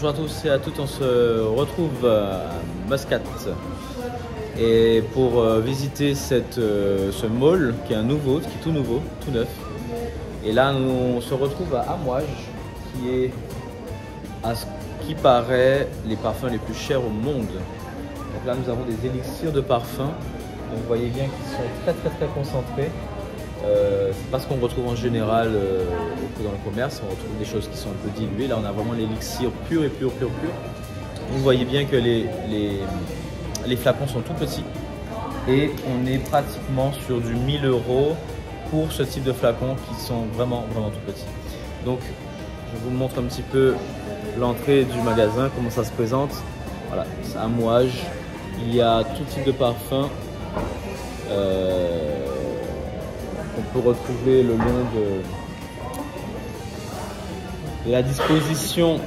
Bonjour à tous et à toutes, on se retrouve à Muscat et pour visiter ce mall qui est tout nouveau, tout neuf. Et là on se retrouve à Amouage qui est à ce qui paraît les parfums les plus chers au monde. Donc là nous avons des élixirs de parfum, donc vous voyez bien qu'ils sont très concentrés. C'est pas ce qu'on retrouve en général dans le commerce, on retrouve des choses qui sont un peu diluées. Là on a vraiment l'élixir pur. Vous voyez bien que les flacons sont tout petits et on est pratiquement sur du 1000 € pour ce type de flacons qui sont vraiment tout petits. Donc je vous montre un petit peu l'entrée du magasin, comment ça se présente. Voilà, c'est Amouage, il y a tout type de parfum. On peut retrouver le long de la disposition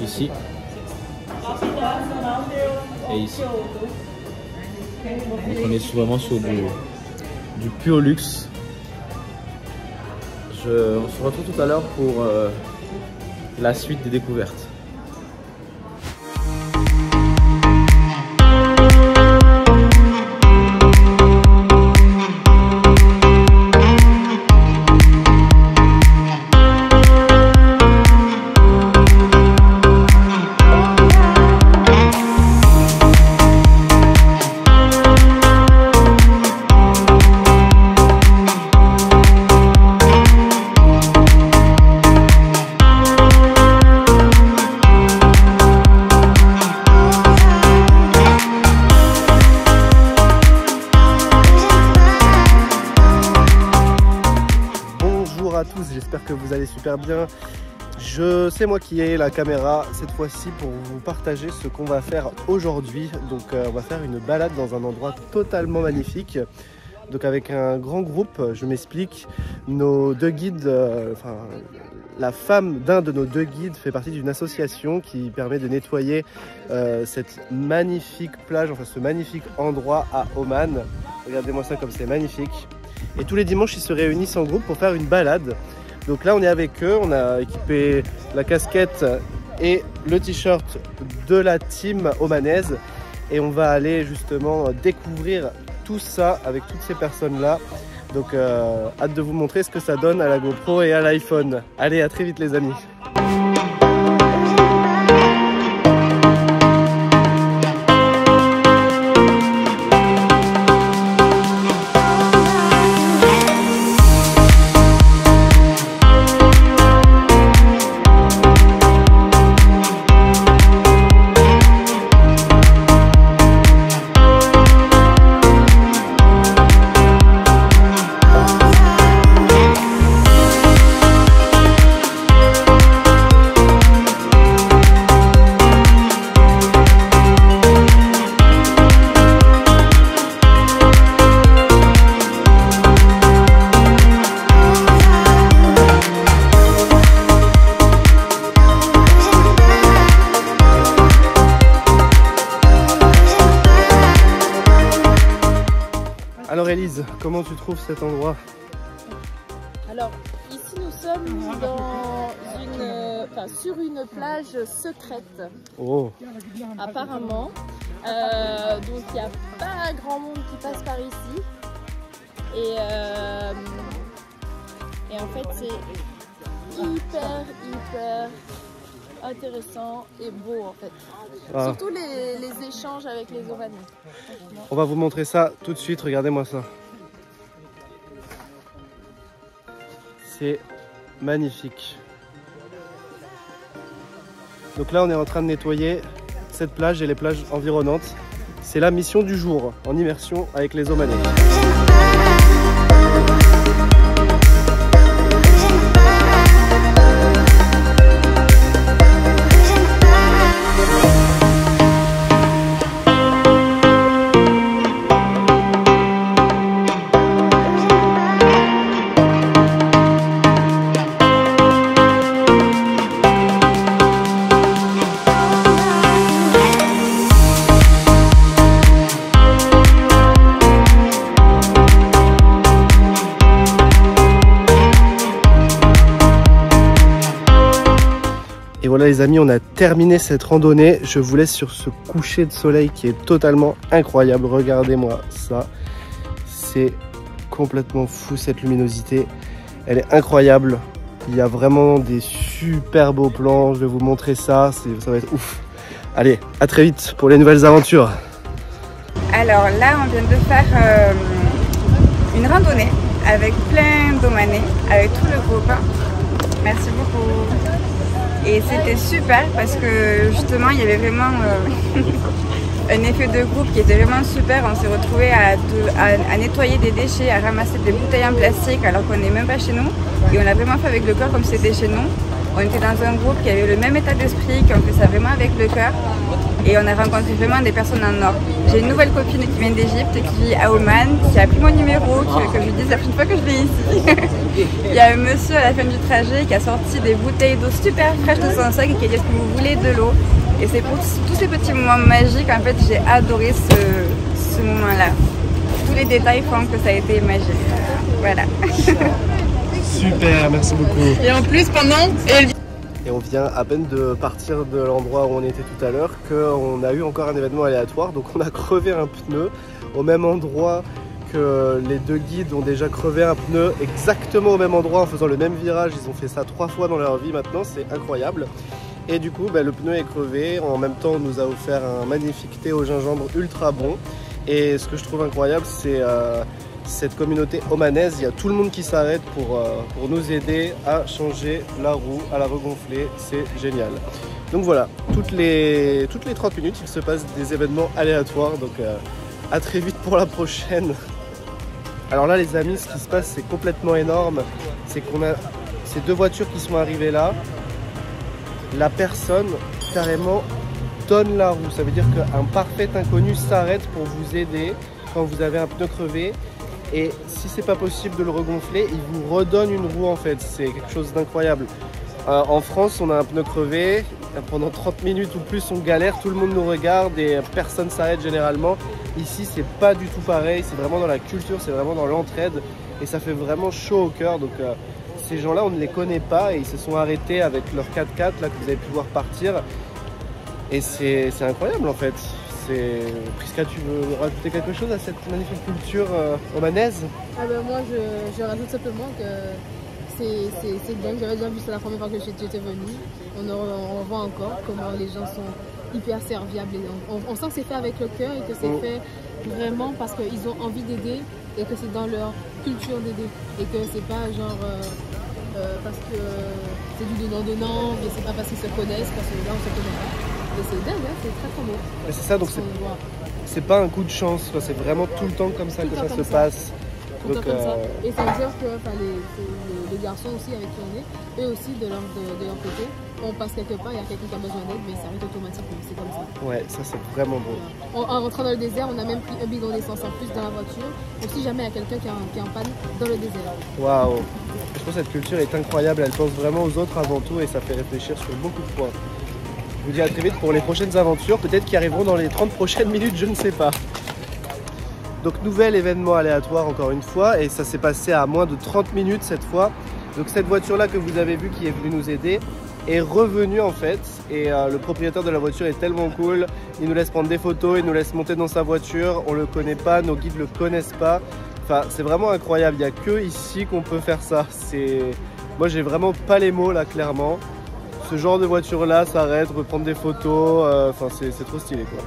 ici et ici. Donc on est vraiment sur du pur luxe. On se retrouve tout à l'heure pour la suite des découvertes. J'espère que vous allez super bien. C'est moi qui ai la caméra cette fois-ci pour vous partager ce qu'on va faire aujourd'hui. Donc on va faire une balade dans un endroit totalement magnifique. Donc avec un grand groupe, je m'explique. Nos deux guides, la femme d'un de nos deux guides fait partie d'une association qui permet de nettoyer cette magnifique plage, enfin ce magnifique endroit à Oman. Regardez-moi ça comme c'est magnifique. Et tous les dimanches, ils se réunissent en groupe pour faire une balade. Donc là, on est avec eux, on a équipé la casquette et le t-shirt de la team omanaise. Et on va aller justement découvrir tout ça avec toutes ces personnes-là. Donc hâte de vous montrer ce que ça donne à la GoPro et à l'iPhone. Allez, à très vite les amis. Alors Elise, comment tu trouves cet endroit? Alors ici nous sommes sur une plage secrète. Oh. Apparemment. Donc il n'y a pas grand monde qui passe par ici. Et en fait c'est hyper intéressant et beau en fait. Ah. Surtout les échanges avec les Omanais. On va vous montrer ça tout de suite, regardez-moi ça. C'est magnifique. Donc là on est en train de nettoyer cette plage et les plages environnantes. C'est la mission du jour, en immersion avec les Omanais. voilà les amis, on a terminé cette randonnée. Je vous laisse sur ce coucher de soleil qui est totalement incroyable. Regardez-moi ça. C'est complètement fou cette luminosité. Elle est incroyable. Il y a vraiment des super beaux plans. Je vais vous montrer ça. Ça va être ouf. Allez, à très vite pour les nouvelles aventures. Alors là, on vient de faire une randonnée avec plein d'Omanais, avec tout le groupe. Merci beaucoup. Et c'était super parce que justement, il y avait vraiment un effet de groupe qui était vraiment super. On s'est retrouvés à nettoyer des déchets, à ramasser des bouteilles en plastique alors qu'on n'est même pas chez nous. Et on l'a vraiment fait avec le cœur comme si c'était chez nous. On était dans un groupe qui avait le même état d'esprit, qui ont fait ça vraiment avec le cœur. Et on a rencontré vraiment des personnes en or. J'ai une nouvelle copine qui vient d'Égypte, qui vit à Oman, qui a pris mon numéro, que je lui dis la première fois que je vais ici. Il y a un monsieur à la fin du trajet qui a sorti des bouteilles d'eau super fraîches de son sac et qui a dit est-ce que vous voulez de l'eau. Et c'est pour tous ces petits moments magiques, en fait, j'ai adoré ce moment-là. Tous les détails font que ça a été magique. Voilà. Super, merci beaucoup. Et en plus, Et on vient à peine de partir de l'endroit où on était tout à l'heure qu'on a eu encore un événement aléatoire. Donc on a crevé un pneu au même endroit que les deux guides ont déjà crevé un pneu, exactement au même endroit en faisant le même virage. Ils ont fait ça 3 fois dans leur vie maintenant, c'est incroyable. Et du coup, le pneu est crevé. En même temps, on nous a offert un magnifique thé au gingembre ultra bon. Et ce que je trouve incroyable, c'est cette communauté omanaise. Il y a tout le monde qui s'arrête pour nous aider à changer la roue, à la regonfler. C'est génial. Donc voilà, toutes les 30 minutes, il se passe des événements aléatoires. Donc à très vite pour la prochaine. Alors là, les amis, ce qui se passe, c'est complètement énorme. C'est qu'on a ces 2 voitures qui sont arrivées là. La personne carrément donne la roue. Ça veut dire qu'un parfait inconnu s'arrête pour vous aider quand vous avez un pneu crevé. Et si c'est pas possible de le regonfler, il vous redonne une roue en fait. C'est quelque chose d'incroyable. En France, on a un pneu crevé. Pendant 30 minutes ou plus, on galère. Tout le monde nous regarde et personne s'arrête généralement. Ici, c'est pas du tout pareil. C'est vraiment dans la culture, c'est vraiment dans l'entraide. Et ça fait vraiment chaud au cœur. Donc ces gens-là, on ne les connaît pas et ils se sont arrêtés avec leur 4x4 là que vous allez pouvoir partir. Et c'est incroyable en fait. Prisca, tu veux rajouter quelque chose à cette magnifique culture omanaise? Moi, je rajoute simplement que c'est bien. J'avais déjà vu ça la première fois que j'étais venue. On voit encore comment les gens sont hyper serviables. On sent que c'est fait avec le cœur et que c'est fait vraiment parce qu'ils ont envie d'aider et que c'est dans leur culture d'aider. Et que c'est pas genre parce que c'est du donnant-donnant, mais c'est pas parce qu'ils se connaissent, parce que là on se connaît pas. Et c'est dingue, hein, c'est très beau. C'est ça, donc c'est pas un coup de chance, c'est vraiment tout le temps comme ça que ça se passe. Donc, comme ça. Et ça veut dire que les garçons aussi avec qui on est, eux aussi de leur côté, on passe quelque part, il y a quelqu'un qui a besoin d'aide, mais ça arrive automatiquement, c'est comme ça. Ouais, ça c'est vraiment beau. En rentrant dans le désert, on a même pris un bidon d'essence en plus dans la voiture, donc si jamais il y a quelqu'un qui est en panne dans le désert. Waouh! Je trouve que cette culture est incroyable, elle pense vraiment aux autres avant tout et ça fait réfléchir sur beaucoup de points. Je vous dis à très vite pour les prochaines aventures, peut-être qui arriveront dans les 30 prochaines minutes, je ne sais pas. Donc nouvel événement aléatoire encore une fois, et ça s'est passé à moins de 30 minutes cette fois. Donc cette voiture là que vous avez vue qui est venue nous aider est revenue en fait, et le propriétaire de la voiture est tellement cool, il nous laisse prendre des photos, il nous laisse monter dans sa voiture, on le connaît pas, nos guides le connaissent pas. Enfin c'est vraiment incroyable, il n'y a que ici qu'on peut faire ça. Moi j'ai vraiment pas les mots là clairement. Ce genre de voiture là s'arrête, reprendre des photos, c'est trop stylé quoi.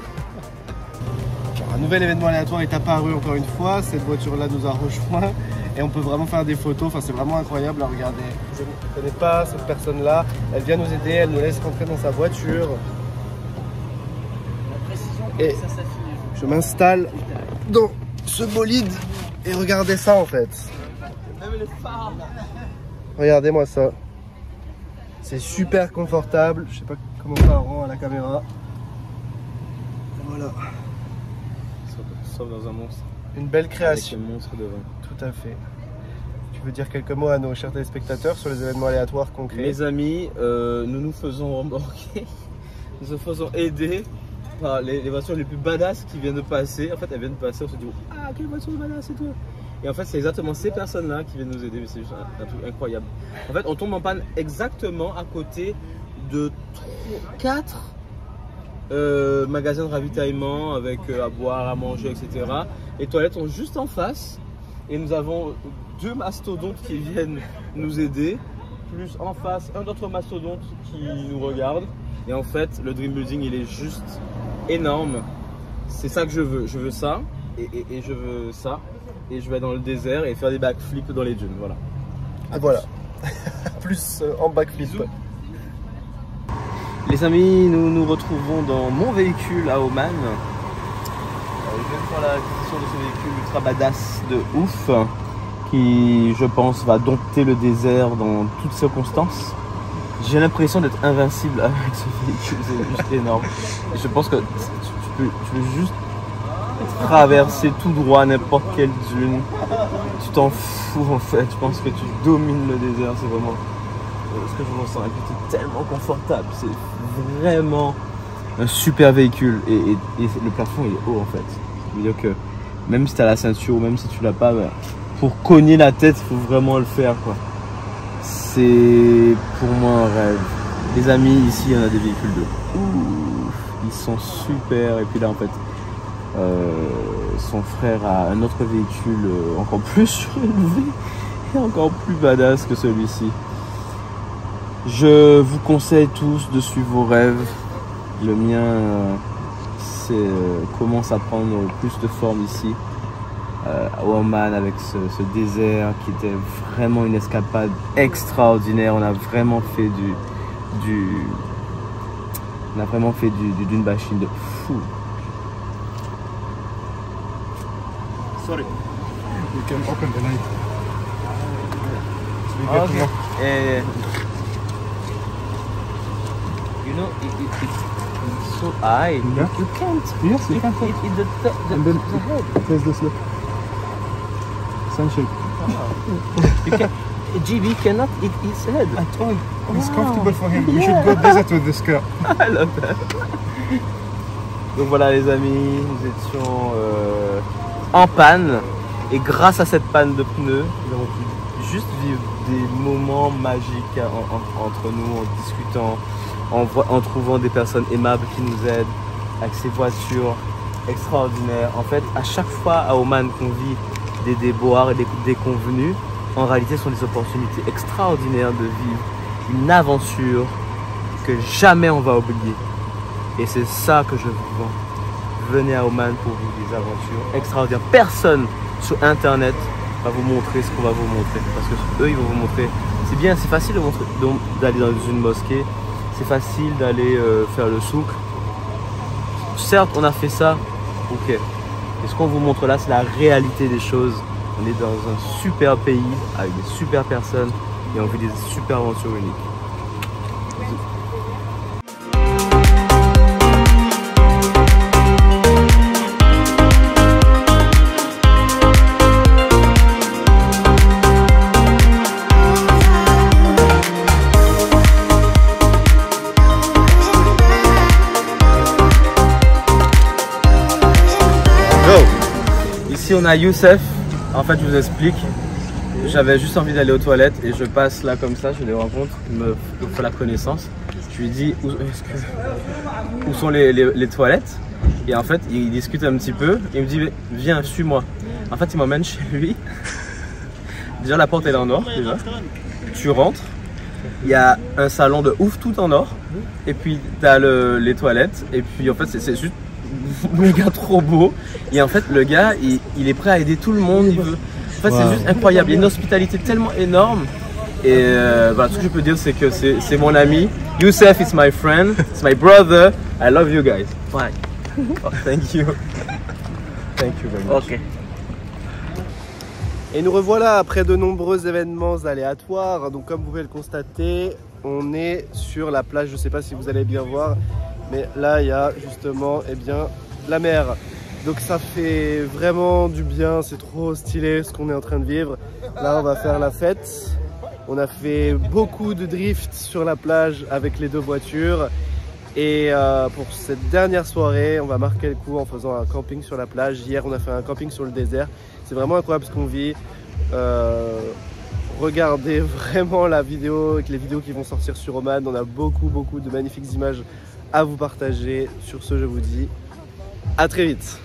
Alors, un nouvel événement aléatoire est apparu encore une fois, cette voiture là nous a rejoint et on peut vraiment faire des photos, c'est vraiment incroyable à regarder. Je ne connais pas cette personne là, elle vient nous aider, elle nous laisse rentrer dans sa voiture. Et je m'installe dans ce bolide et regardez ça en fait. Regardez-moi ça. C'est super confortable, je sais pas comment ça rend à la caméra. Voilà. Sauf dans un monstre. Une belle création. Avec un monstre devant. Tout à fait. Tu veux dire quelques mots à nos chers téléspectateurs sur les événements aléatoires qu'on crée? Mes amis, nous nous faisons remorquer, nous nous faisons aider par les voitures les plus badass qui viennent de passer. En fait, elles viennent de passer, on se dit ah quelle voiture badass c'est toi. Et en fait, c'est exactement ces personnes-là qui viennent nous aider, mais c'est juste un truc incroyable. En fait, on tombe en panne exactement à côté de 4 magasins de ravitaillement avec à boire, à manger, etc. Les toilettes sont juste en face et nous avons 2 mastodontes qui viennent nous aider, plus en face un autre mastodonte qui nous regarde. Et en fait, le dream building, il est juste énorme. C'est ça que je veux ça et je veux ça. Et je vais dans le désert et faire des backflips dans les dunes, voilà. Et voilà. Plus en backflip. Bisous. Les amis, nous nous retrouvons dans mon véhicule à Oman. Je viens de faire l'acquisition de ce véhicule ultra badass de ouf qui, je pense, va dompter le désert dans toutes circonstances. J'ai l'impression d'être invincible avec ce véhicule, c'est juste énorme. Et je pense que tu peux juste traverser tout droit n'importe quelle dune. Tu t'en fous en fait, je pense que tu domines le désert, c'est vraiment ce que je ressens. Et puis c'est tellement confortable, c'est vraiment un super véhicule et le plafond il est haut en fait. Ça veut dire que même si tu as la ceinture ou même si tu l'as pas, ben, pour cogner la tête il faut vraiment le faire quoi. C'est pour moi un rêve. Les amis, ici on a des véhicules de ouf, ils sont super. Et puis là en fait son frère a un autre véhicule encore plus surélevé et encore plus badass que celui-ci. Je vous conseille tous de suivre vos rêves. Le mien commence à prendre plus de forme ici à Oman avec ce désert qui était vraiment une escapade extraordinaire. On a vraiment fait du dune bashing de fou. Sorry. You can open the light. So we get Okay. more. You know, it's so high. Yeah. You can't. Yes, you can It, And then the head. there's this look. Sunshade. You can, GB cannot eat its head. At all. It's Wow. comfortable for him. You Yeah. should go desert with this car. I love that. Donc voilà les amis, nous étions en panne et grâce à cette panne de pneus, nous avons pu juste vivre des moments magiques entre nous en discutant, en trouvant des personnes aimables qui nous aident avec ces voitures extraordinaires. En fait, à chaque fois à Oman qu'on vit des déboires et des déconvenus, en réalité ce sont des opportunités extraordinaires de vivre une aventure que jamais on va oublier. Et c'est ça que je vous vends. Venez à Oman pour vivre des aventures extraordinaires. Personne sur internet va vous montrer ce qu'on va vous montrer. Parce que eux, ils vont vous montrer. C'est bien, c'est facile d'aller dans une mosquée. C'est facile d'aller faire le souk. Certes, on a fait ça. Ok. Et ce qu'on vous montre là, c'est la réalité des choses. On est dans un super pays avec des super personnes et on vit des super aventures uniques. Ici on a Youssef, en fait je vous explique, j'avais juste envie d'aller aux toilettes et je passe là comme ça, je les rencontre, il me fait la connaissance, je lui dis où sont les toilettes et en fait il discute un petit peu, il me dit viens suis-moi, en fait il m'emmène chez lui, déjà la porte elle est en or déjà, tu rentres, il y a un salon de ouf tout en or et puis tu as les toilettes et puis en fait c'est juste méga trop beau et en fait le gars il est prêt à aider tout le monde, il veut. En fait c'est juste incroyable, il y a une hospitalité tellement énorme et voilà, tout ce que je peux dire c'est que c'est mon ami Youssef, is my friend, it's my brother, I love you guys. Bye. Oh, thank you. Thank you very much. Okay. Et nous revoilà après de nombreux événements aléatoires. Donc comme vous pouvez le constater, on est sur la plage, je ne sais pas si vous allez bien voir, mais là il y a justement la mer. Donc ça fait vraiment du bien, c'est trop stylé ce qu'on est en train de vivre. Là on va faire la fête. On a fait beaucoup de drift sur la plage avec les 2 voitures. Et pour cette dernière soirée, on va marquer le coup en faisant un camping sur la plage. Hier on a fait un camping sur le désert. C'est vraiment incroyable ce qu'on vit. regardez vraiment la vidéo, avec les vidéos qui vont sortir sur Oman. On a beaucoup de magnifiques images à vous partager. Sur ce, je vous dis à très vite.